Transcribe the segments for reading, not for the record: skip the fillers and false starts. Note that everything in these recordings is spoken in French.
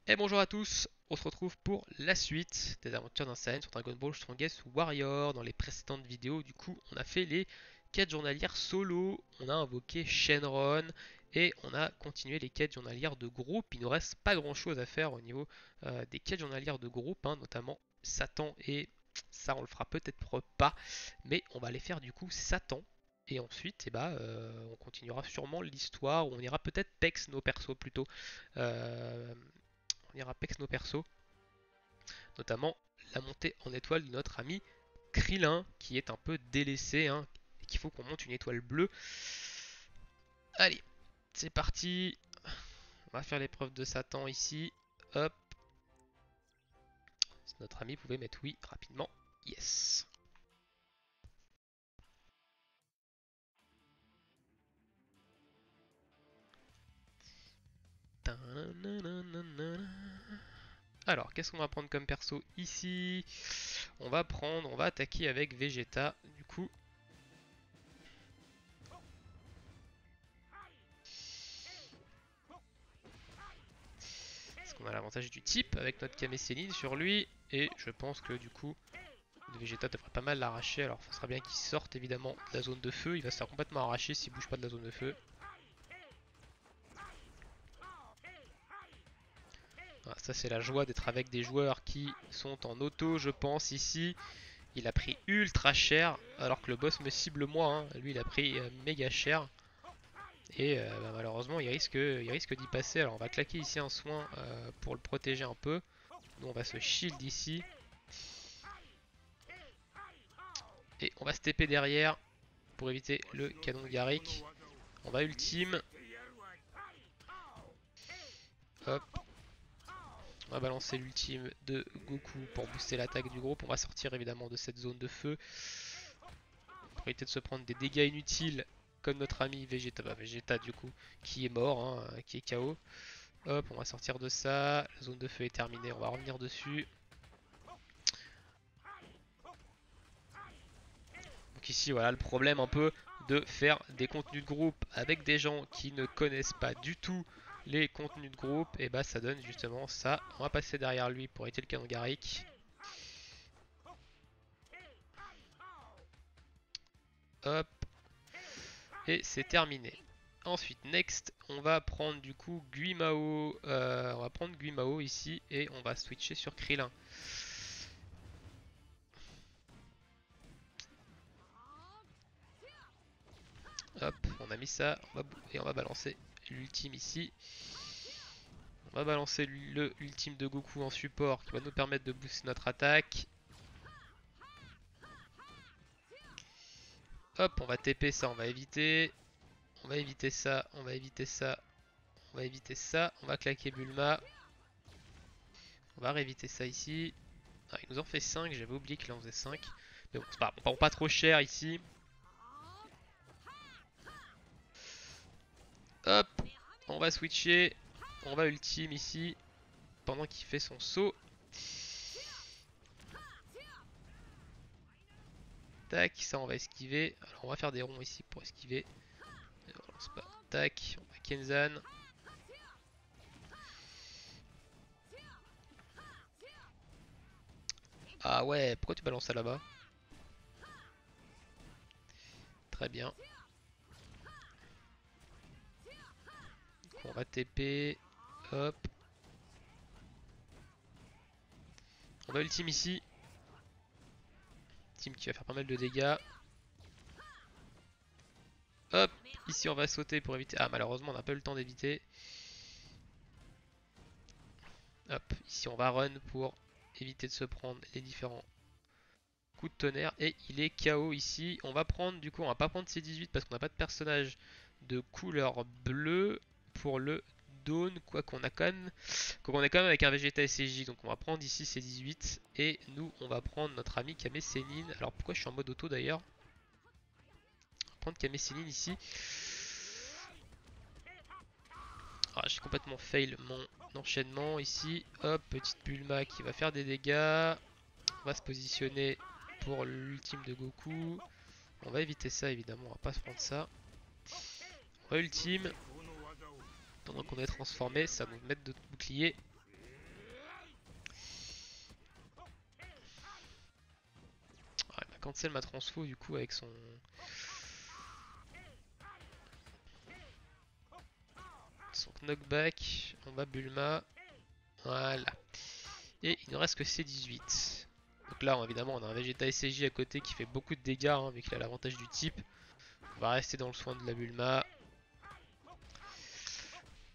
Et bonjour à tous, on se retrouve pour la suite des aventures d'Insane sur Dragon Ball Strongest Warrior. Dans les précédentes vidéos, du coup, on a fait les quêtes journalières solo, on a invoqué Shenron et on a continué les quêtes journalières de groupe. Il nous reste pas grand chose à faire au niveau des quêtes journalières de groupe, notamment Satan, et ça on le fera peut-être pas, mais on va aller faire du coup Satan. Et ensuite, on continuera sûrement l'histoire, ou on ira peut-être pex nos persos plutôt. Euh, on ira pex nos persos, notamment la montée en étoile de notre ami Krillin, qui est un peu délaissé, et qu'il faut qu'on monte une étoile bleue. Allez, c'est parti. On va faire l'épreuve de Satan ici. Hop. Si notre ami pouvait mettre oui rapidement. Yes. Alors, qu'est-ce qu'on va prendre comme perso ici? On va attaquer avec Vegeta. Du coup, parce qu'on a l'avantage du type avec notre Kame Sennin sur lui. Et je pense que du coup, le Vegeta devrait pas mal l'arracher. Alors, ça sera bien qu'il sorte évidemment de la zone de feu. Il va se faire complètement arracher s'il bouge pas de la zone de feu. Voilà, ça, c'est la joie d'être avec des joueurs qui sont en auto, je pense, ici. Il a pris ultra cher, alors que le boss me cible moi. Lui, il a pris méga cher. Et malheureusement, il risque d'y passer. Alors, on va claquer ici un soin pour le protéger un peu. Nous, on va se shield ici. Et on va se TP derrière pour éviter le canon Garrick. On va ultime. Hop. On va balancer l'ultime de Goku pour booster l'attaque du groupe. On va sortir évidemment de cette zone de feu. Pour éviter de se prendre des dégâts inutiles comme notre ami Vegeta. Bah, Vegeta du coup qui est mort, qui est KO. Hop, on va sortir de ça. La zone de feu est terminée, on va revenir dessus. Donc ici voilà le problème un peu de faire des contenus de groupe avec des gens qui ne connaissent pas du tout les contenus de groupe. Et bah ça donne justement ça. On va passer derrière lui pour éviter le canon Garrick. Hop. Et c'est terminé. Ensuite, next, on va prendre du coup Guimao. On va prendre Guimao ici et on va switcher sur Krillin. Hop, on a mis ça et on va balancer l'ultime ici. On va balancer le ultime de Goku en support qui va nous permettre de booster notre attaque. Hop, on va TP ça, on va éviter. On va éviter ça, on va éviter ça, on va éviter ça. On va claquer Bulma. On va rééviter ça ici. Ah, il nous en fait 5, j'avais oublié qu'il en faisait 5. Mais bon, c'est pas, on prend pas trop cher ici. Hop, on va switcher. On va ultime ici. Pendant qu'il fait son saut. Tac, ça on va esquiver. Alors on va faire des ronds ici pour esquiver. On lance pas. Tac, on va Kenzan. Ah ouais, pourquoi tu balances ça là-bas? Très bien. Donc on va TP. Hop. On va ultime ici. Ultime qui va faire pas mal de dégâts. Hop. Ici on va sauter pour éviter. Ah malheureusement on n'a pas eu le temps d'éviter. Hop. Ici on va run pour éviter de se prendre les différents coups de tonnerre. Et il est KO ici. On va prendre du coup, on va pas prendre C18 parce qu'on n'a pas de personnage de couleur bleue pour le Dawn, quoi qu'on a qu'on est quand même avec un Vegeta SCJ, donc on va prendre ici C18 et nous on va prendre notre ami Kame Sennin. Alors pourquoi je suis en mode auto d'ailleurs? On va prendre Kame Sennin ici. Ah, j'ai complètement fail mon enchaînement ici. Hop, petite Bulma qui va faire des dégâts. On va se positionner pour l'ultime de Goku. On va éviter ça évidemment, on va pas se prendre ça. On va ultime. Pendant qu'on est transformé, ça va nous mettre de bouclier. cancel ma transfo du coup avec son knockback. On va Bulma. Voilà. Et il ne reste que C18. Donc là évidemment on a un Vegeta SCJ à côté qui fait beaucoup de dégâts hein, vu qu'il a l'avantage du type. On va rester dans le soin de la Bulma.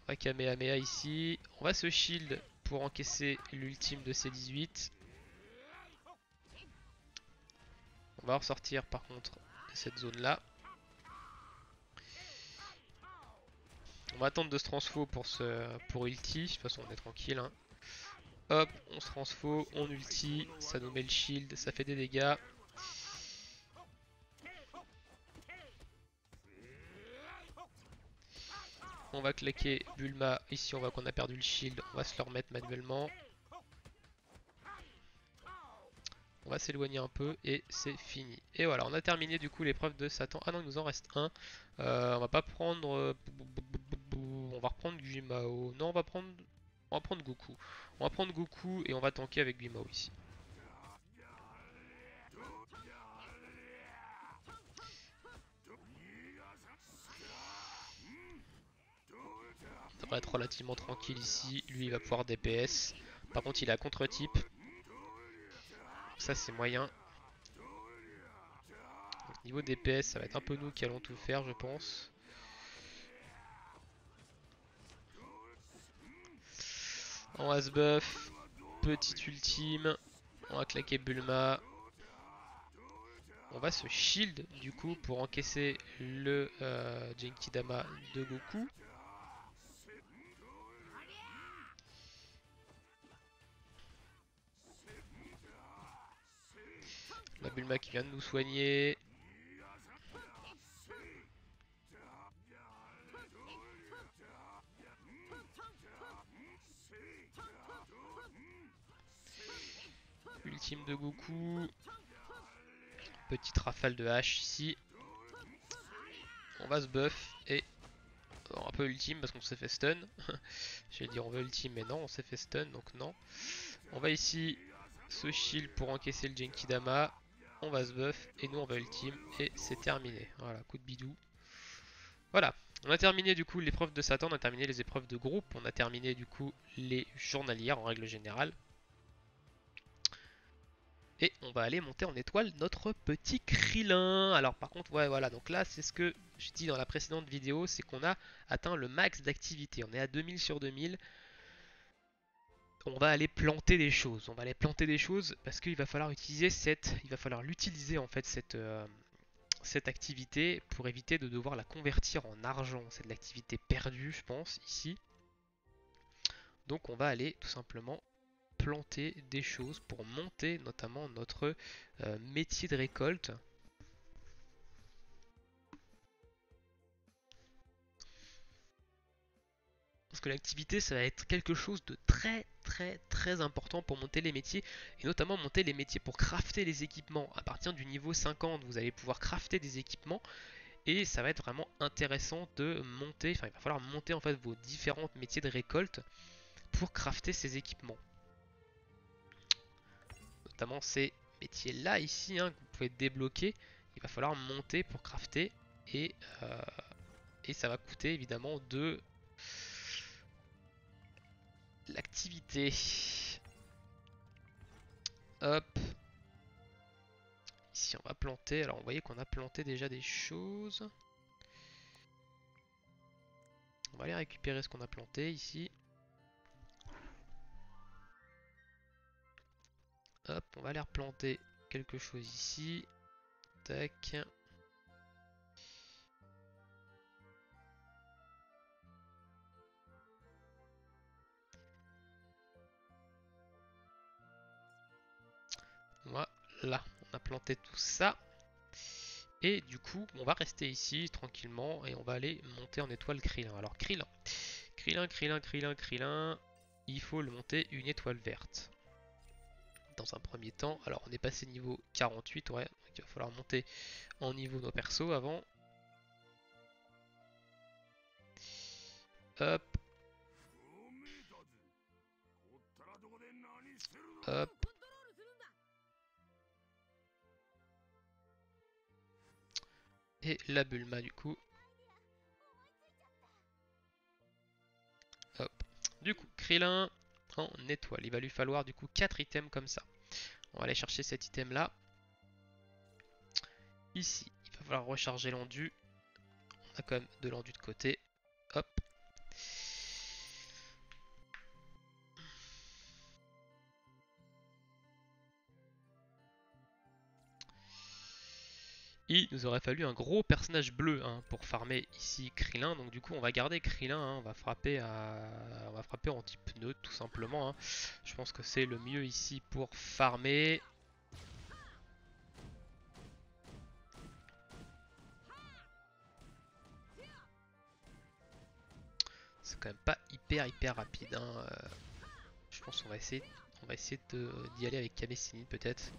On va Kamehameha ici. On va se shield pour encaisser l'ultime de C18. On va ressortir par contre de cette zone là. On va attendre de se transfo pour ulti. De toute façon on est tranquille hein. Hop, on se transfo, on ulti, ça nous met le shield, ça fait des dégâts. On va claquer Bulma, ici on voit qu'on a perdu le shield, on va se le remettre manuellement. On va s'éloigner un peu et c'est fini. Et voilà, on a terminé du coup l'épreuve de Satan. Ah non, il nous en reste un. On va pas prendre... on va reprendre Guimao. Non, on va prendre Goku. On va prendre Goku et on va tanker avec Guimao ici. Ça va être relativement tranquille ici. Lui, il va pouvoir DPS. Par contre, il a contre-type. Ça, c'est moyen. Donc, niveau DPS, ça va être un peu nous qui allons tout faire, je pense. On va se buff. Petite ultime. On va claquer Bulma. On va se shield du coup pour encaisser le Genkidama de Goku. La Bulma qui vient de nous soigner. Ultime de Goku. Petite rafale de hache ici. On va se buff et un peu ultime parce qu'on s'est fait stun. J'allais dire on veut ultime mais non, on s'est fait stun donc non. On va ici se shield pour encaisser le Genkidama. On va se buff et nous on va ultime et c'est terminé. Voilà, coup de bidou. Voilà, on a terminé du coup l'épreuve de Satan, on a terminé les épreuves de groupe, on a terminé du coup les journalières en règle générale. Et on va aller monter en étoile notre petit Krillin. Alors par contre, ouais voilà, donc là c'est ce que je dis dans la précédente vidéo, c'est qu'on a atteint le max d'activité. On est à 2000 sur 2000. On va aller planter des choses. On va aller planter des choses parce qu'il va falloir utiliser il va falloir l'utiliser en fait cette activité pour éviter de devoir la convertir en argent. C'est de l'activité perdue, je pense, ici. Donc on va aller tout simplement planter des choses pour monter notamment notre métier de récolte. Parce que l'activité, ça va être quelque chose de très important pour monter les métiers. Et notamment monter les métiers pour crafter les équipements. À partir du niveau 50, vous allez pouvoir crafter des équipements. Et ça va être vraiment intéressant de monter, enfin il va falloir monter en fait vos différents métiers de récolte pour crafter ces équipements. Notamment ces métiers là ici hein, que vous pouvez débloquer. Il va falloir monter pour crafter et, et ça va coûter évidemment de l'activité. Hop. Ici on va planter. Alors vous voyez qu'on a planté déjà des choses. On va aller récupérer ce qu'on a planté ici. Hop, on va aller replanter quelque chose ici. Tac. Voilà, on a planté tout ça. Et du coup, on va rester ici tranquillement et on va aller monter en étoile Krillin. Alors Krillin, Krillin, il faut le monter une étoile verte. Dans un premier temps, alors on est passé niveau 48, ouais, donc il va falloir monter en niveau nos persos avant. Hop. Hop. Et la Bulma du coup. Hop. Du coup, Krillin en étoile. Il va lui falloir du coup 4 items comme ça. On va aller chercher cet item là. Ici, il va falloir recharger l'endu. On a quand même de l'endu de côté. Hop. Il nous aurait fallu un gros personnage bleu hein, pour farmer ici Krillin. Donc du coup on va garder Krillin, hein, on va frapper en type neutre tout simplement. Hein. Je pense que c'est le mieux ici pour farmer. C'est quand même pas hyper rapide. Hein. Je pense qu'on va essayer, d'y aller avec Kame Sennin peut-être.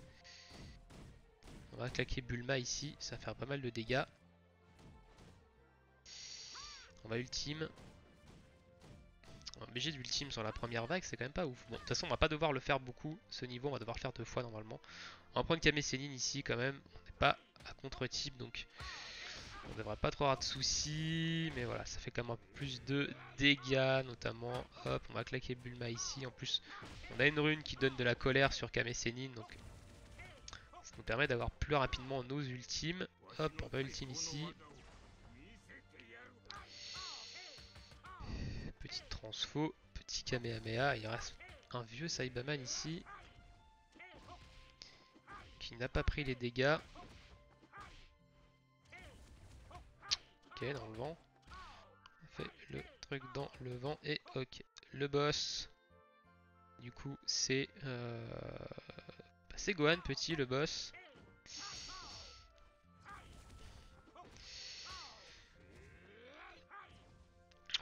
On va claquer Bulma ici, ça va faire pas mal de dégâts. On va ultime. BG d'ultime sur la première vague, c'est quand même pas ouf. Bon, de toute façon, on va pas devoir le faire beaucoup. Ce niveau, on va devoir le faire 2 fois normalement. On va prendre Kame Sennin ici quand même. On n'est pas à contre-type, donc on devrait pas trop avoir de soucis. Mais voilà, ça fait quand même un peu plus de dégâts, notamment. Hop, on va claquer Bulma ici. En plus, on a une rune qui donne de la colère sur Kame Sennin, donc ça nous permet d'avoir plus rapidement nos ultimes. Hop, on va ultime ici. Petite transfo, petit Kamehameha. Il reste un vieux Saibaman ici qui n'a pas pris les dégâts. Ok, dans le vent. On fait le truc dans le vent et ok. Le boss, du coup, c'est c'est Gohan petit, le boss.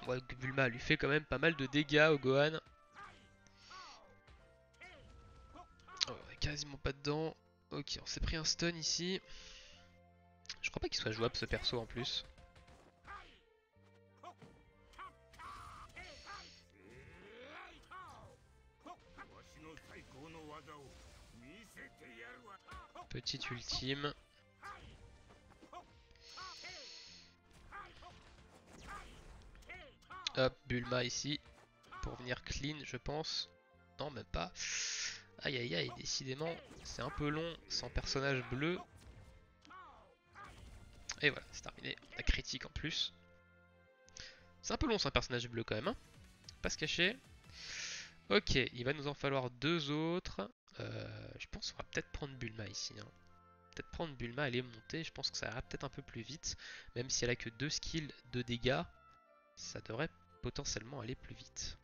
On voit que Bulma lui fait quand même pas mal de dégâts au Gohan. Oh, on est quasiment pas dedans. Ok, on s'est pris un stun ici. Je crois pas qu'il soit jouable ce perso en plus. Petite ultime. Hop, Bulma ici. Pour venir clean, je pense. Non, même pas. Aïe aïe aïe, décidément, c'est un peu long sans personnage bleu. Et voilà, c'est terminé. On a critique en plus. C'est un peu long sans personnage bleu quand même, hein. Pas se cacher. Ok, il va nous en falloir 2 autres. Je pense qu'on va peut-être prendre Bulma ici. Hein. Peut-être prendre Bulma, elle est montée. Je pense que ça ira peut-être un peu plus vite. Même si elle a que 2 skills, 2 dégâts, ça devrait potentiellement aller plus vite.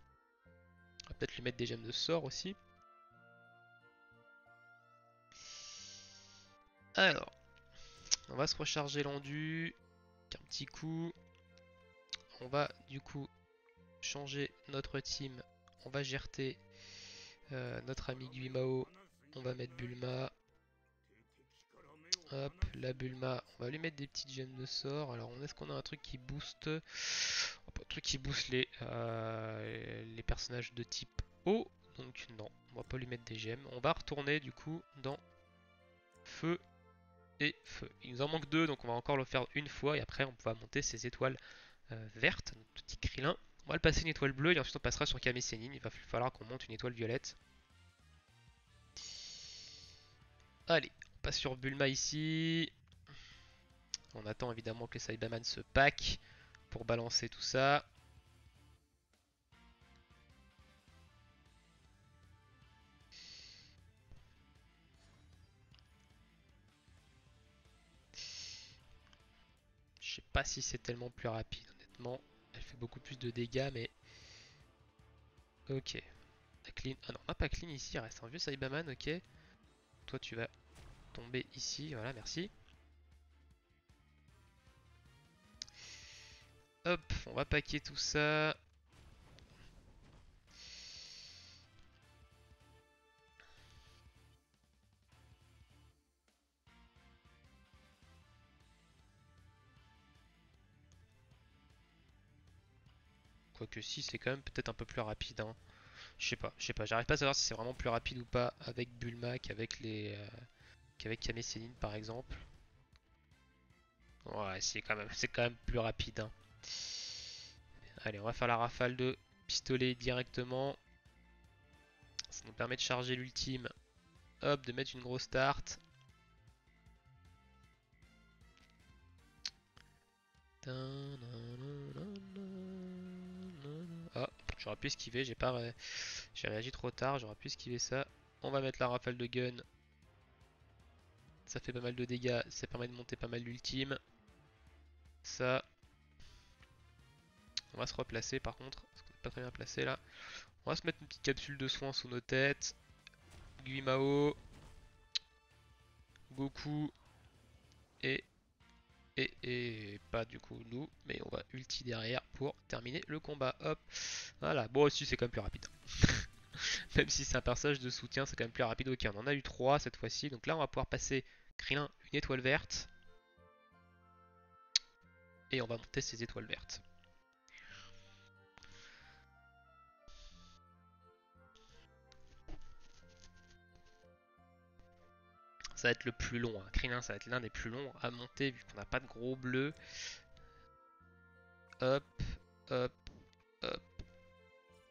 On va peut-être lui mettre des gemmes de sort aussi. Alors, on va se recharger l'endu. Un petit coup. On va du coup changer notre team. On va GRT notre ami Guimao. On va mettre Bulma. Hop, la Bulma. On va lui mettre des petites gemmes de sort. Alors, est-ce qu'on a un truc qui booste un truc qui booste les personnages de type eau. Donc non, on va pas lui mettre des gemmes. On va retourner du coup dans feu et feu. Il nous en manque 2, donc on va encore le faire une fois. Et après, on va monter ces étoiles vertes, notre petit Krillin. On va le passer une étoile bleue et ensuite on passera sur Kame Sennin. Il va falloir qu'on monte une étoile violette. Allez, on passe sur Bulma ici. On attend évidemment que les Saibaman se pack pour balancer tout ça. Je sais pas si c'est tellement plus rapide, honnêtement. Elle fait beaucoup plus de dégâts, mais... Ok. La clean... Ah non, on n'a pas clean ici, il reste un vieux Saibaman, ok. Toi, tu vas tomber ici, voilà, merci. Hop, on va paquer tout ça. Quoique si, c'est quand même peut-être un peu plus rapide, hein. Je sais pas, j'arrive pas à savoir si c'est vraiment plus rapide ou pas avec Bulma qu'avec Kame Sennin par exemple. Ouais, c'est quand même plus rapide, hein. Allez, on va faire la rafale de pistolet directement. Ça nous permet de charger l'ultime. Hop, de mettre une grosse start. Ah, j'aurais pu esquiver, j'ai réagi trop tard, j'aurais pu esquiver ça. On va mettre la rafale de gun. Ça fait pas mal de dégâts, ça permet de monter pas mal l'ultime. Ça, on va se replacer par contre, parce qu'on n'est pas très bien placé là. On va se mettre une petite capsule de soins sous nos têtes. Guimao, Goku et, et pas du coup nous, mais on va ulti derrière pour terminer le combat. Hop, voilà. Bon, aussi c'est quand même plus rapide. Même si c'est un personnage de soutien, c'est quand même plus rapide. Ok, on en a eu 3 cette fois-ci. Donc là, on va pouvoir passer Krillin une étoile verte. Et on va monter ces étoiles vertes. Ça va être le plus long, hein. Krillin, ça va être l'un des plus longs à monter vu qu'on n'a pas de gros bleu. Hop, hop, hop.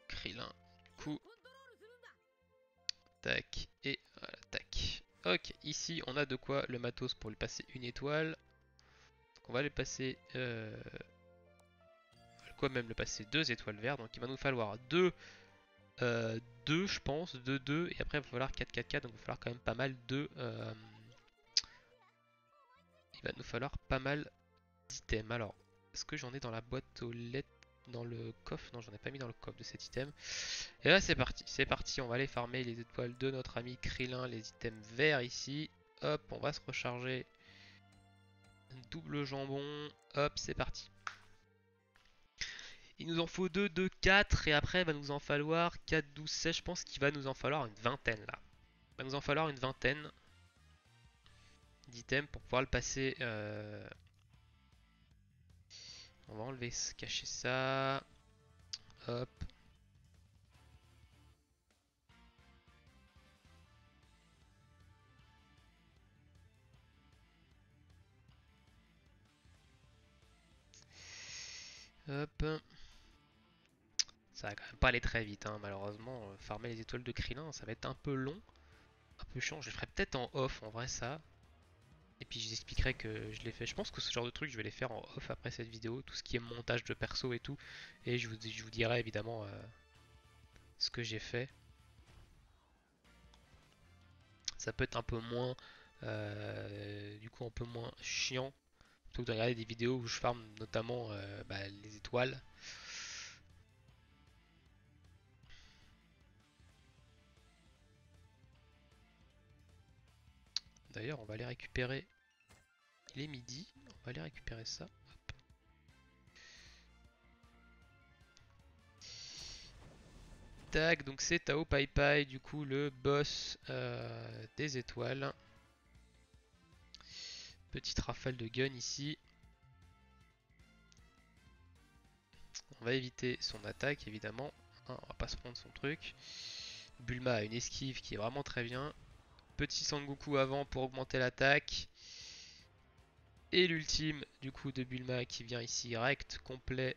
Krillin, du coup. Tac, et voilà, tac. Ok, ici on a de quoi le matos pour lui passer une étoile. Donc on va lui passer... quoi même le passer 2 étoiles vertes. Donc il va nous falloir 2 je pense, 2 et après il va falloir 4 donc il va falloir quand même pas mal il va nous falloir pas mal d'items. Alors, est-ce que j'en ai dans la boîte aux lettres, dans le coffre? Non, j'en ai pas mis dans le coffre de cet item. Et là c'est parti, on va aller farmer les étoiles de notre ami Krillin, les items verts ici. Hop, on va se recharger. Double jambon, hop, c'est parti. Il nous en faut 2, 2, 4 et après il va nous en falloir 4, 12, 16. Je pense qu'il va nous en falloir une vingtaine là. Il va nous en falloir une vingtaine d'items pour pouvoir le passer. On va enlever, cacher ça. Hop. Hop. Ça va quand même pas aller très vite, hein, malheureusement. Farmer les étoiles de Krillin, ça va être un peu long, un peu chiant. Je le ferai peut-être en off en vrai ça. Et puis je vous expliquerai que je l'ai fait. Je pense que ce genre de truc, je vais les faire en off après cette vidéo. Tout ce qui est montage de perso et tout. Et je vous dirai évidemment ce que j'ai fait. Ça peut être un peu moins, du coup un peu moins chiant. Plutôt que de regarder des vidéos où je farme notamment les étoiles. D'ailleurs, on va aller récupérer. Il est midi. On va aller récupérer ça. Hop. Tac, donc c'est Tao Pai Pai, du coup le boss des étoiles. Petite rafale de gun ici. On va éviter son attaque évidemment. Hein, on va pas se prendre son truc. Bulma a une esquive qui est vraiment très bien. Petit Sangoku avant pour augmenter l'attaque. Et l'ultime du coup de Bulma qui vient ici rect complet.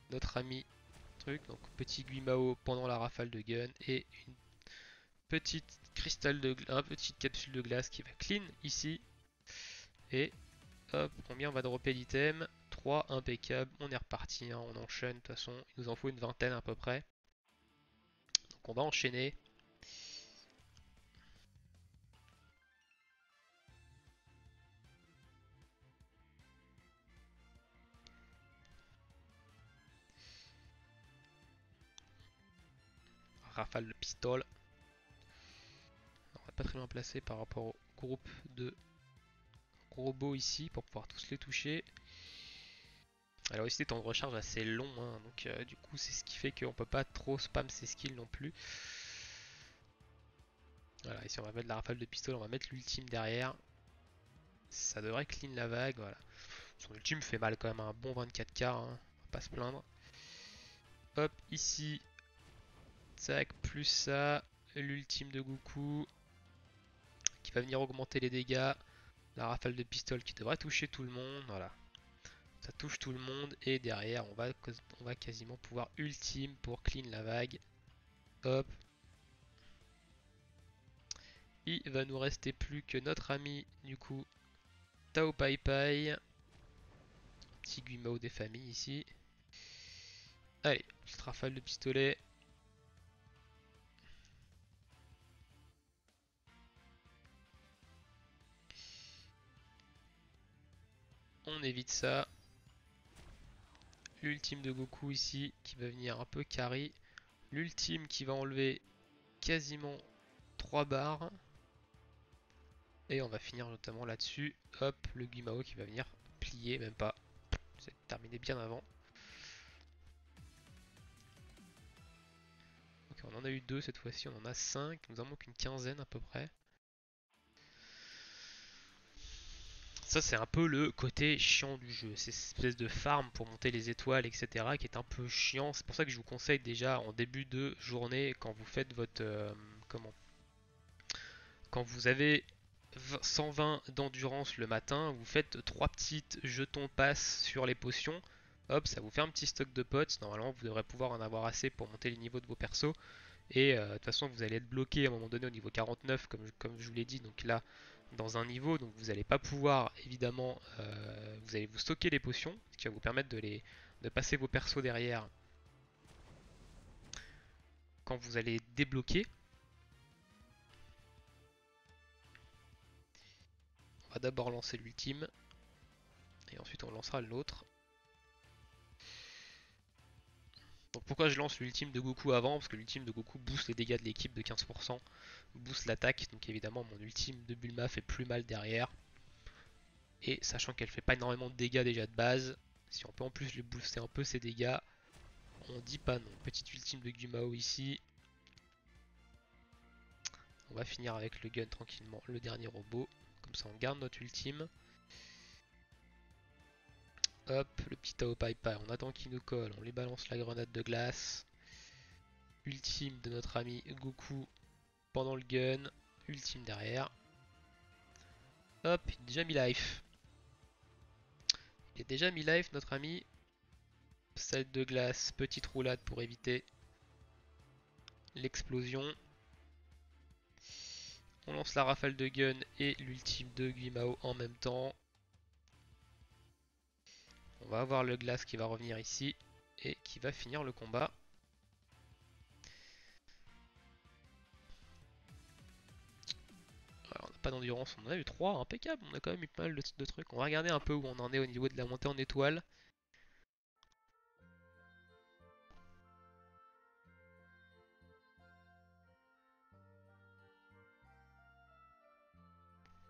Notre ami truc. Donc petit Guimao pendant la rafale de gun. Et une petite petite capsule de glace qui va clean ici. Et hop, combien on va dropper l'item? 3, impeccable, on est reparti, hein, on enchaîne, de toute façon, il nous en faut une vingtaine à peu près. Donc on va enchaîner. Rafale de pistoles. On va pas très bien placé par rapport au groupe de robots ici pour pouvoir tous les toucher. Alors ici, les temps de recharge assez long, hein, donc du coup, c'est ce qui fait qu'on peut pas trop spam ses skills non plus. Voilà, ici on va mettre la rafale de pistoles, on va mettre l'ultime derrière. Ça devrait clean la vague, voilà. Son ultime fait mal quand même, un bon 24k, hein, on va pas se plaindre. Hop, ici, tac, plus ça, l'ultime de Goku qui va venir augmenter les dégâts. La rafale de pistolet qui devrait toucher tout le monde. Voilà. Ça touche tout le monde. Et derrière, on va quasiment pouvoir ultime pour clean la vague. Hop. Il va nous rester plus que notre ami, du coup, Tao Pai Pai. Petit Guimao des familles ici. Allez, petite rafale de pistolet. On évite ça. L'ultime de Goku ici qui va venir un peu carry. L'ultime qui va enlever quasiment 3 barres. Et on va finir notamment là-dessus. Hop, le Guimao qui va venir plier, même pas. C'est terminé bien avant. Ok, on en a eu 2 cette fois-ci, on en a 5. Il nous en manque une quinzaine à peu près. Ça, c'est un peu le côté chiant du jeu. C'est cette espèce de farm pour monter les étoiles, etc. qui est un peu chiant. C'est pour ça que je vous conseille déjà en début de journée, quand vous faites votre. Comment Quand vous avez 120 d'endurance le matin, vous faites 3 petites jetons passe sur les potions. Hop, ça vous fait un petit stock de potes. Normalement, vous devrez pouvoir en avoir assez pour monter les niveaux de vos persos. Et de toute façon, vous allez être bloqué à un moment donné au niveau 49, comme je vous l'ai dit. Donc là, dans un niveau, donc vous n'allez pas pouvoir, évidemment, vous allez vous stocker les potions, ce qui va vous permettre de passer vos persos derrière quand vous allez débloquer. On va d'abord lancer l'ultime, et ensuite on lancera l'autre. Donc pourquoi je lance l'ultime de Goku avant? Parce que l'ultime de Goku booste les dégâts de l'équipe de 15%, booste l'attaque, donc évidemment mon ultime de Bulma fait plus mal derrière. Et sachant qu'elle fait pas énormément de dégâts déjà de base, si on peut en plus lui booster un peu ses dégâts, on dit pas non. Petite ultime de Gumao ici. On va finir avec le gun tranquillement, le dernier robot. Comme ça on garde notre ultime. Hop, le petit Tao Pai Pai, on attend qu'il nous colle, on lui balance la grenade de glace. Ultime de notre ami Goku pendant le gun. Ultime derrière. Hop, il est déjà mis life. Il est déjà mis life notre ami. Salle de glace, petite roulade pour éviter l'explosion. On lance la rafale de gun et l'ultime de Guimao en même temps. On va avoir le glace qui va revenir ici et qui va finir le combat. Alors, on n'a pas d'endurance, on en a eu 3, impeccable, on a quand même eu pas mal de trucs. On va regarder un peu où on en est au niveau de la montée en étoile.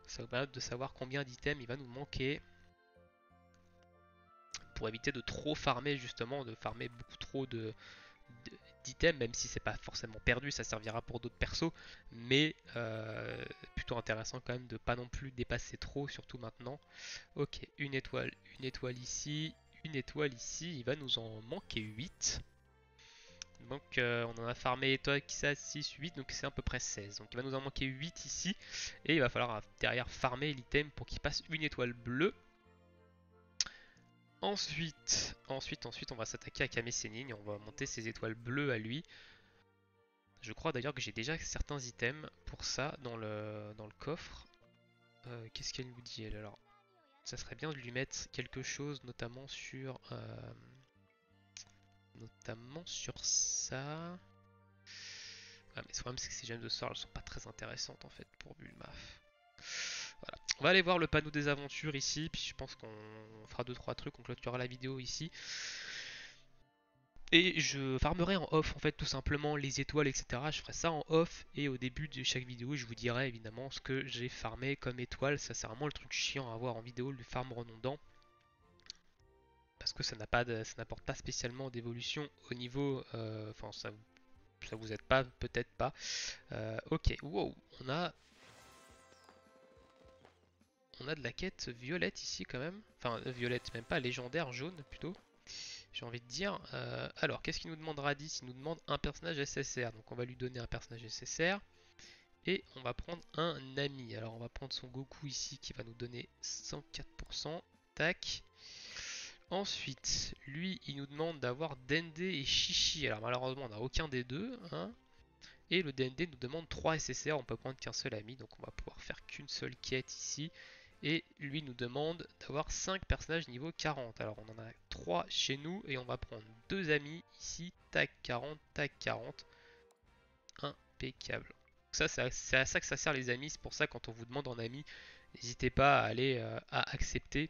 Ça va permettre de savoir combien d'items il va nous manquer. Pour éviter de trop farmer justement, de farmer beaucoup trop d'items, même si c'est pas forcément perdu, ça servira pour d'autres persos, mais plutôt intéressant quand même de pas non plus dépasser trop, surtout maintenant. Ok, une étoile ici, une étoile ici, il va nous en manquer 8. Donc on en a farmé toi qui ça 6, 8, donc c'est à peu près 16. Donc il va nous en manquer 8 ici, et il va falloir derrière farmer l'item pour qu'il passe une étoile bleue. Ensuite, on va s'attaquer à Kame Sennin et on va monter ses étoiles bleues à lui. Je crois d'ailleurs que j'ai déjà certains items pour ça dans le coffre. Qu'est-ce qu'elle nous dit elle alors? Ça serait bien de lui mettre quelque chose, notamment sur ça. Ah, mais le problème c'est que ces gemmes de sort elles sont pas très intéressantes en fait pour Bulma. Voilà. On va aller voir le panneau des aventures ici, puis je pense qu'on fera 2-3 trucs, on clôturera la vidéo ici. Et je farmerai en off en fait tout simplement les étoiles etc. Je ferai ça en off et au début de chaque vidéo je vous dirai évidemment ce que j'ai farmé comme étoile. Ça c'est vraiment le truc chiant à avoir en vidéo, le farm redondant. Parce que ça n'apporte pas spécialement d'évolution au niveau... Enfin ça vous aide pas, peut-être pas. Ok, wow, on a de la quête violette ici quand même. Enfin violette, même pas légendaire, jaune plutôt. J'ai envie de dire. Alors, qu'est-ce qu'il nous demande Raditz? Il nous demande un personnage SSR. Donc, on va lui donner un personnage SSR. Et on va prendre un ami. Alors on va prendre son Goku ici qui va nous donner 104%. Tac. Ensuite, lui, il nous demande d'avoir Dende et Chichi. Alors malheureusement, on n'a aucun des deux, hein. Et le DND nous demande 3 SSR, on peut prendre qu'un seul ami, donc on va pouvoir faire qu'une seule quête ici. Et lui nous demande d'avoir 5 personnages niveau 40. Alors on en a 3 chez nous et on va prendre 2 amis ici, tac 40, tac 40. Impeccable. Ça, c'est à ça que ça sert les amis, c'est pour ça quand on vous demande en ami, n'hésitez pas à aller à accepter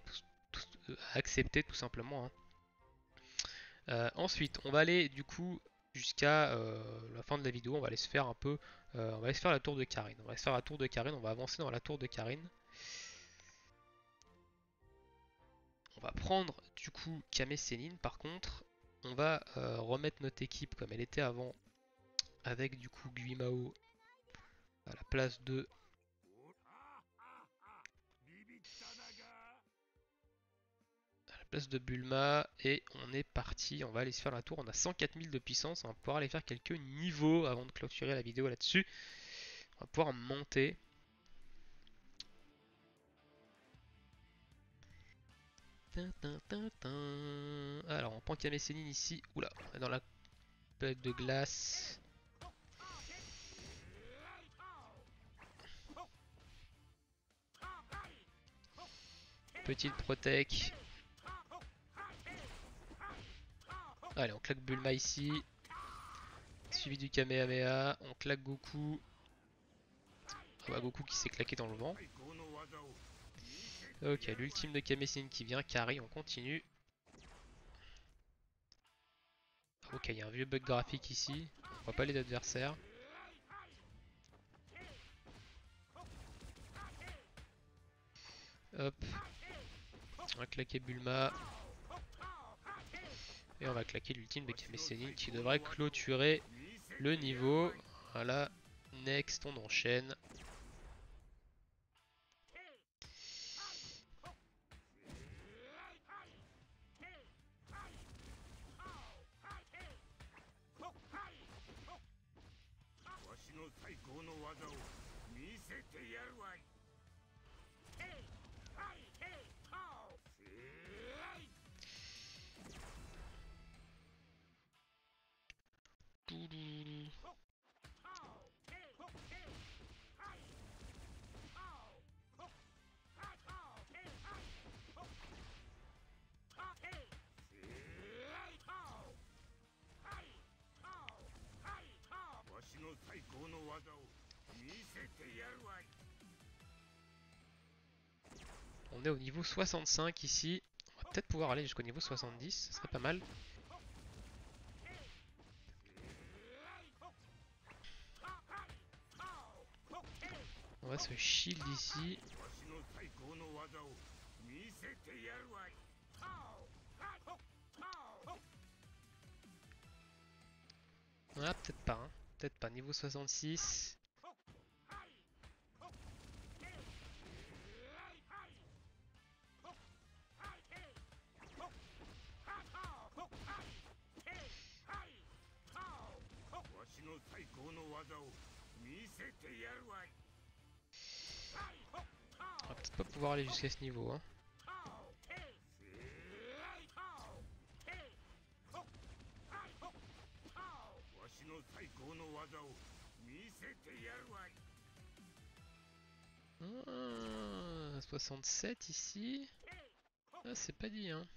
tout simplement, hein. Ensuite, on va aller du coup jusqu'à la fin de la vidéo. On va aller se faire un peu, on va aller se faire la tour de Karine. On va se faire la tour de Karine. On va avancer dans la tour de Karine. On va prendre du coup Kame Sennin. Par contre, on va remettre notre équipe comme elle était avant, avec du coup Guimao à la place de Bulma et on est parti, on va aller se faire la tour, on a 104 000 de puissance, on va pouvoir aller faire quelques niveaux avant de clôturer la vidéo là-dessus. On va pouvoir monter. Alors on prend Kame Sennin ici, oula, on est dans la plaque de glace. Petite protec. Allez, on claque Bulma ici. Suivi du Kamehameha. On claque Goku. Ah bah Goku qui s'est claqué dans le vent. Ok, l'ultime de Kame Sennin qui vient. Carry, on continue. Ok, il y a un vieux bug graphique ici. On voit pas les adversaires. Hop. On va claquer Bulma. Et on va claquer l'ultime de Kame Sennin qui devrait clôturer le niveau. Voilà. Next, on enchaîne. On est au niveau 65 ici. On va peut-être pouvoir aller jusqu'au niveau 70, ce serait pas mal. On va se shield ici. Ah, peut-être pas, hein. Peut-être pas. Niveau 66. On va peut-être pas pouvoir aller jusqu'à ce niveau, hein. Ah, 67 ici. Ah, c'est pas dit, hein.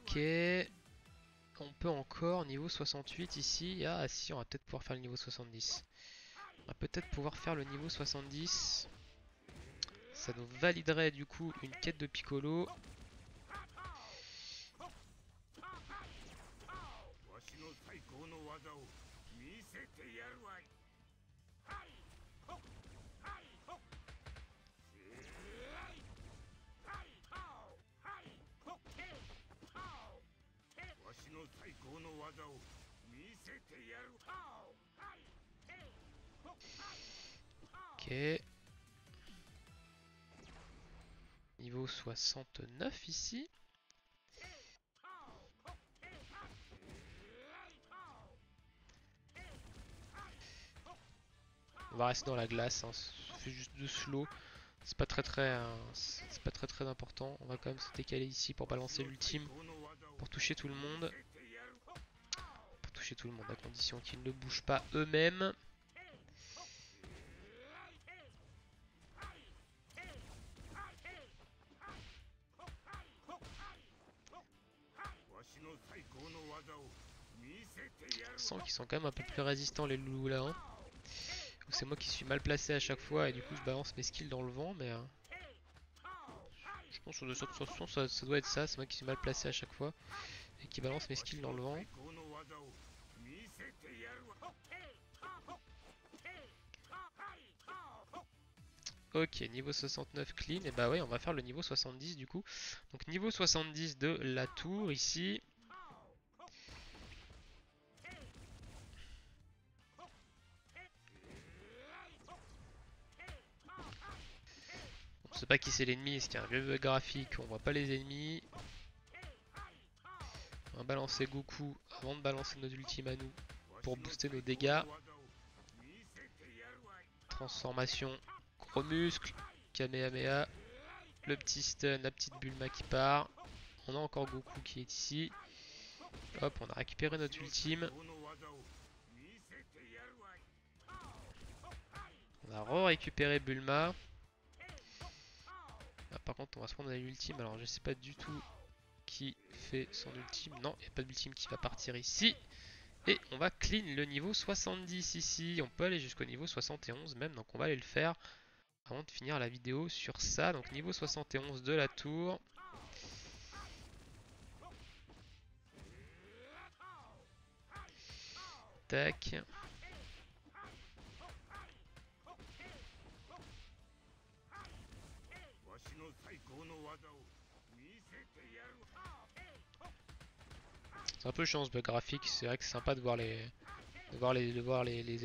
Ok. On peut encore niveau 68 ici. Ah si, on va peut-être pouvoir faire le niveau 70. On va peut-être pouvoir faire le niveau 70. Ça nous validerait du coup une quête de Piccolo. Ok. Niveau 69 ici. On va rester dans la glace, hein. Ça fait juste 2 slow. C'est pas c'est pas très important. On va quand même se décaler ici pour balancer l'ultime. Pour toucher tout le monde. Pour toucher tout le monde à condition qu'ils ne bougent pas eux-mêmes. On sent qu'ils sont quand même un peu plus résistants les loulous là. Hein. C'est moi qui suis mal placé à chaque fois et du coup je balance mes skills dans le vent mais je pense que de toute façon ça doit être ça, c'est moi qui suis mal placé à chaque fois et qui balance mes skills dans le vent. Ok, niveau 69 clean, et bah ouais on va faire le niveau 70 du coup. Donc niveau 70 de la tour ici. On sait pas qui c'est l'ennemi, est-ce qu'il y a un vieux bug graphique, on voit pas les ennemis. On va balancer Goku avant de balancer nos ultimes à nous pour booster nos dégâts. Transformation, gros muscle, Kamehameha, le petit stun, la petite Bulma qui part. On a encore Goku qui est ici. Hop, on a récupéré notre ultime. On a récupéré Bulma. Ah, par contre, on va se prendre à l'ultime. Alors, je sais pas du tout qui fait son ultime. Non, il n'y a pas d'ultime qui va partir ici. Et on va clean le niveau 70 ici. On peut aller jusqu'au niveau 71 même. Donc, on va aller le faire avant de finir la vidéo sur ça. Donc, niveau 71 de la tour. Tac. C'est un peu chiant ce bug graphique, c'est vrai que c'est sympa de voir les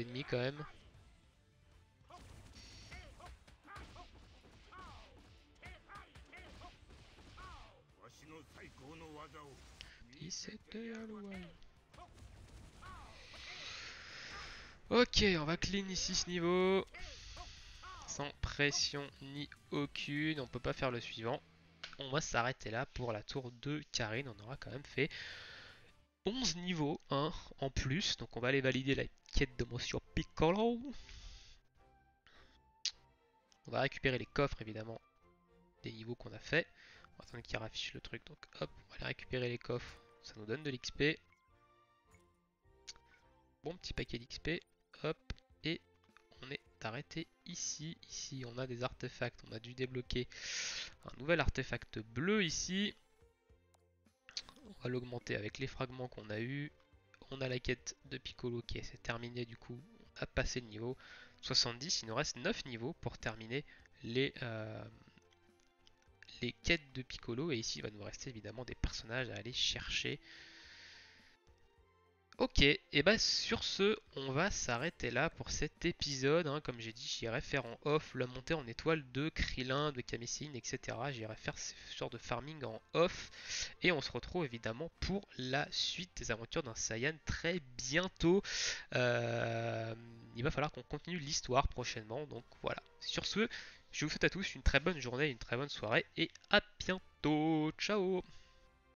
ennemis quand même. Ok, on va clean ici ce niveau. Sans pression ni aucune, on peut pas faire le suivant. On va s'arrêter là pour la tour de Karine, on aura quand même fait 11 niveaux, hein, en plus. Donc on va aller valider la quête de Monsieur Piccolo. On va récupérer les coffres évidemment des niveaux qu'on a fait. On va attendre qu'il raffiche le truc. Donc hop, on va aller récupérer les coffres. Ça nous donne de l'XP. Bon petit paquet d'XP. Hop. Et on est arrêté ici. Ici on a des artefacts. On a dû débloquer un nouvel artefact bleu ici. On va l'augmenter avec les fragments qu'on a eu. On a la quête de Piccolo qui est terminée du coup. On a passé le niveau 70. Il nous reste 9 niveaux pour terminer les quêtes de Piccolo. Et ici il va nous rester évidemment des personnages à aller chercher. Ok, et bah sur ce, on va s'arrêter là pour cet épisode. Hein. Comme j'ai dit, j'irai faire en off la montée en étoile de Krillin, de Kamecine, etc. J'irai faire ce genre de farming en off. Et on se retrouve évidemment pour la suite des aventures d'un Saiyan très bientôt. Il va falloir qu'on continue l'histoire prochainement. Donc voilà. Sur ce, je vous souhaite à tous une très bonne journée, une très bonne soirée et à bientôt. Ciao!